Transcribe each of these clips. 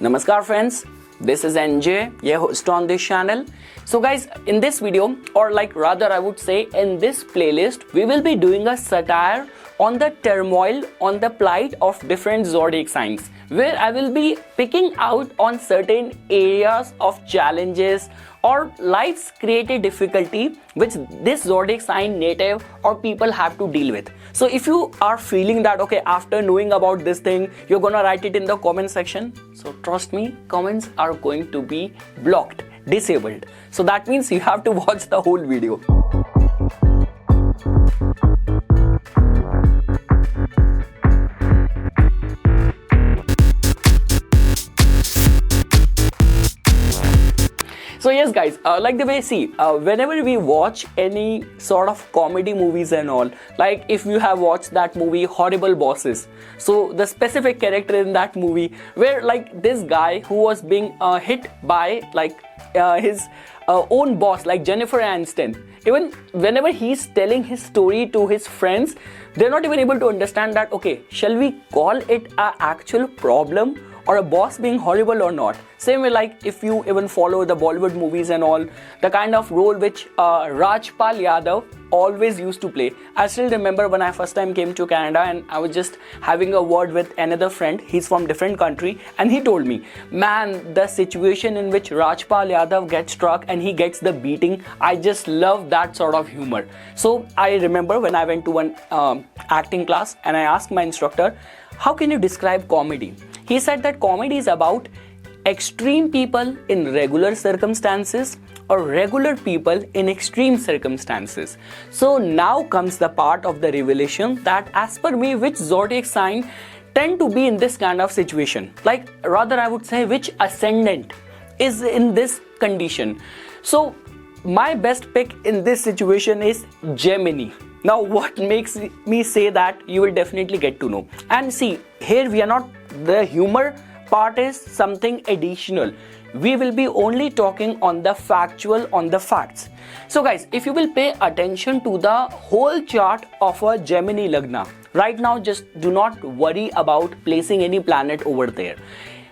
Namaskar friends, this is NJ, your host on this channel. So guys, in this video, or like rather I would say in this playlist, we will be doing a satire on the turmoil, on the plight of different zodiac signs, where I will be picking out on certain areas of challenges or life's created difficulty which this zodiac sign native or people have to deal with. So if you are feeling that okay, after knowing about this thing, you're gonna write it in the comment section, so trust me, comments are going to be blocked, disabled. So that means you have to watch the whole video. So yes guys, like the way whenever we watch any sort of comedy movies and all, like if you have watched that movie Horrible Bosses, so the specific character in that movie where like this guy who was being hit by like his own boss, like Jennifer Aniston, even whenever he's telling his story to his friends, they're not even able to understand that okay, shall we call it an actual problem or a boss being horrible or not. Same way, like if you even follow the Bollywood movies and all, the kind of role which Rajpal Yadav always used to play. I still remember when I first time came to Canada and I was just having a word with another friend, he's from different country, and he told me, man, the situation in which Rajpal Yadav gets struck and he gets the beating, I just love that sort of humor. So I remember when I went to one acting class and I asked my instructor, how can you describe comedy? He said that comedy is about extreme people in regular circumstances or regular people in extreme circumstances. So now comes the part of the revelation that as per me, which zodiac sign tend to be in this kind of situation? Like rather I would say which ascendant is in this condition. So my best pick in this situation is Gemini. Now what makes me say that, you will definitely get to know. And see, here we are not, the humor part is something additional. We will be only talking on the factual, on the facts. So guys, if you will pay attention to the whole chart of a Gemini Lagna, right now just do not worry about placing any planet over there.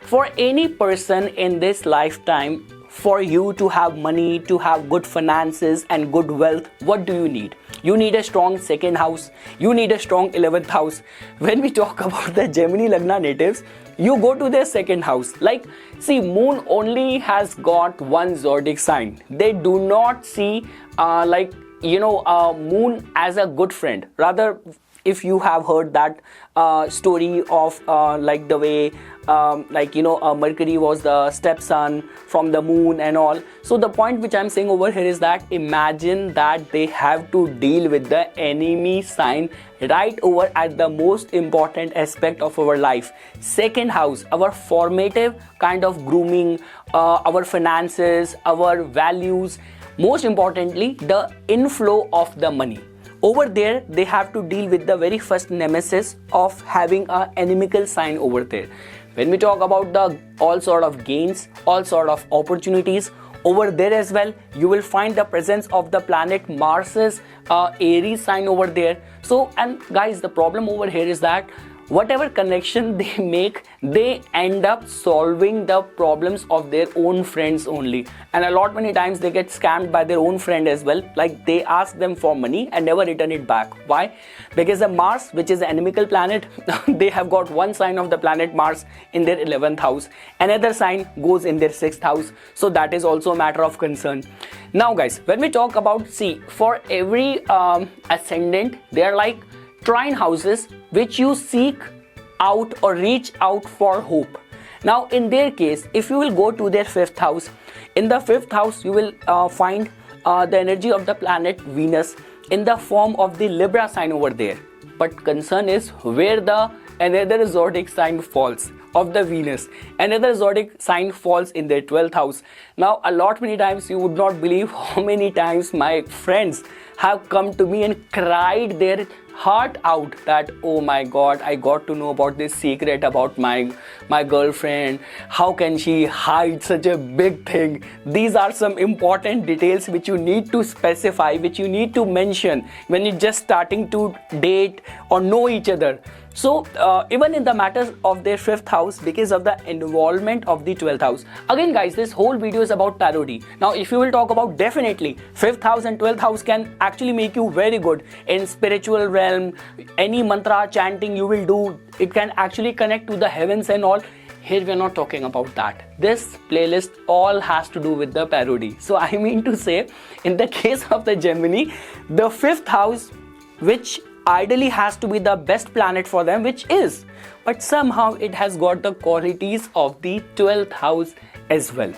For any person in this lifetime, for you to have money, to have good finances and good wealth, what do you need? You need a strong second house. You need a strong 11th house. When we talk about the Gemini Lagna natives, you go to their second house. Like, see, moon only has got one zodiac sign. They do not see moon as a good friend. Rather, if you have heard that story of like the way Mercury was the stepson from the moon and all. So the point which I'm saying over here is that imagine that they have to deal with the enemy sign right over at the most important aspect of our life. Second house, our formative kind of grooming, our finances, our values, most importantly, the inflow of the money. Over there, they have to deal with the very first nemesis of having an inimical sign over there. When we talk about the all sort of gains, all sort of opportunities, over there as well, you will find the presence of the planet Mars's Aries sign over there. So, and guys, the problem over here is that whatever connection they make, they end up solving the problems of their own friends only. And a lot many times they get scammed by their own friend as well. Like they ask them for money and never return it back. Why? Because the Mars, which is an inimical planet, they have got one sign of the planet Mars in their 11th house. Another sign goes in their 6th house. So that is also a matter of concern. Now guys, when we talk about, see, for every ascendant, they are like trine houses which you seek out or reach out for hope. Now in their case, if you will go to their 5th house, in the 5th house you will find the energy of the planet Venus in the form of the Libra sign over there. But concern is where the another zodiac sign falls of the Venus. Another zodiac sign falls in their 12th house. Now a lot many times you would not believe how many times my friends have come to me and cried their heart out that oh my god, I got to know about this secret about my girlfriend. How can she hide such a big thing? These are some important details which you need to specify, which you need to mention when you're just starting to date or know each other. So even in the matters of their 5th house, because of the involvement of the 12th house. Again guys, this whole video is about parody. Now if you will talk about, definitely 5th house and 12th house can actually make you very good in spiritual realm. Any mantra chanting you will do, it can actually connect to the heavens and all. Here we are not talking about that. This playlist all has to do with the parody. So I mean to say, in the case of the Gemini, the 5th house, which ideally has to be the best planet for them, which is, but somehow it has got the qualities of the 12th house as well.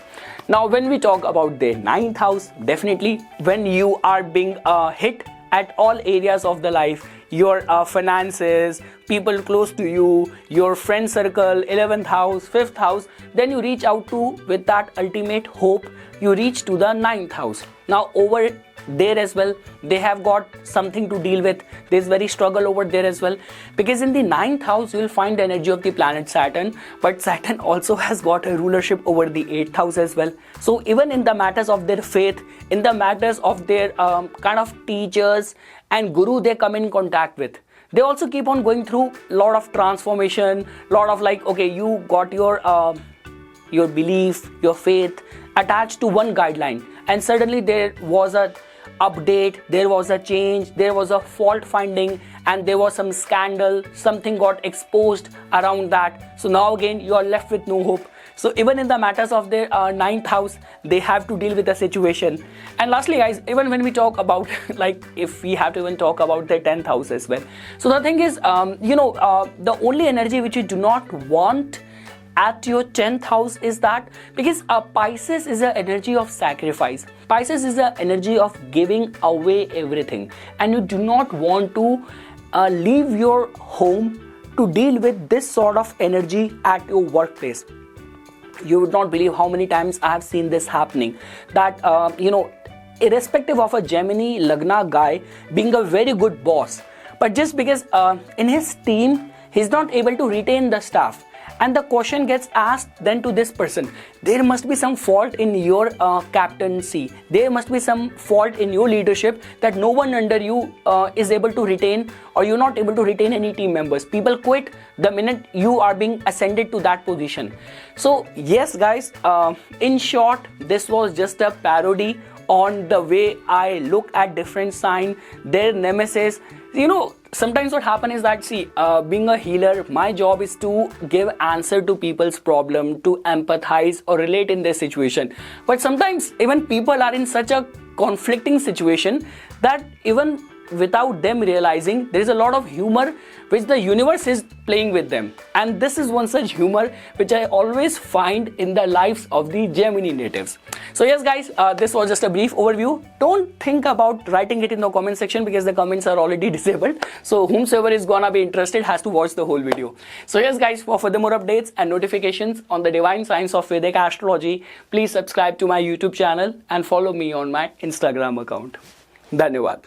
Now when we talk about the 9th house, definitely when you are being hit at all areas of the life, your finances, people close to you, your friend circle, 11th house, 5th house, then you reach out to, with that ultimate hope, you reach to the 9th house. Now over there as well, they have got something to deal with. There's very struggle over there as well, because in the 9th house you will find the energy of the planet Saturn, but Saturn also has got a rulership over the 8th house as well. So even in the matters of their faith, in the matters of their kind of teachers and guru they come in contact with, they also keep on going through a lot of transformation, lot of like, okay, you got your belief, your faith attached to one guideline, and suddenly there was a update, there was a change, there was a fault finding, and there was some scandal, something got exposed around that. So now again you are left with no hope. So even in the matters of their 9th house, they have to deal with the situation. And lastly guys, even when we talk about like, if we have to even talk about the 10th house as well. So the thing is, the only energy which you do not want at your 10th house is that, because Pisces is an energy of sacrifice. Pisces is the energy of giving away everything, and you do not want to leave your home to deal with this sort of energy at your workplace. You would not believe how many times I have seen this happening, that irrespective of a Gemini Lagna guy being a very good boss, but just because in his team he's not able to retain the staff, and the question gets asked then to this person, there must be some fault in your captaincy, there must be some fault in your leadership, that no one under you is able to retain, or you're not able to retain any team members. People quit the minute you are being ascended to that position. So yes guys, in short, this was just a parody on the way I look at different sign, their nemesis. Sometimes what happens is that, see, being a healer, my job is to give answer to people's problem, to empathize or relate in their situation. But sometimes even people are in such a conflicting situation that even without them realizing, there is a lot of humor which the universe is playing with them. And this is one such humor which I always find in the lives of the Gemini natives. So yes guys, this was just a brief overview. Don't think about writing it in the comment section, because the comments are already disabled. So whomsoever is gonna be interested has to watch the whole video. So yes guys, for further more updates and notifications on the divine science of Vedic astrology, please subscribe to my YouTube channel and follow me on my Instagram account. Dhanyawad.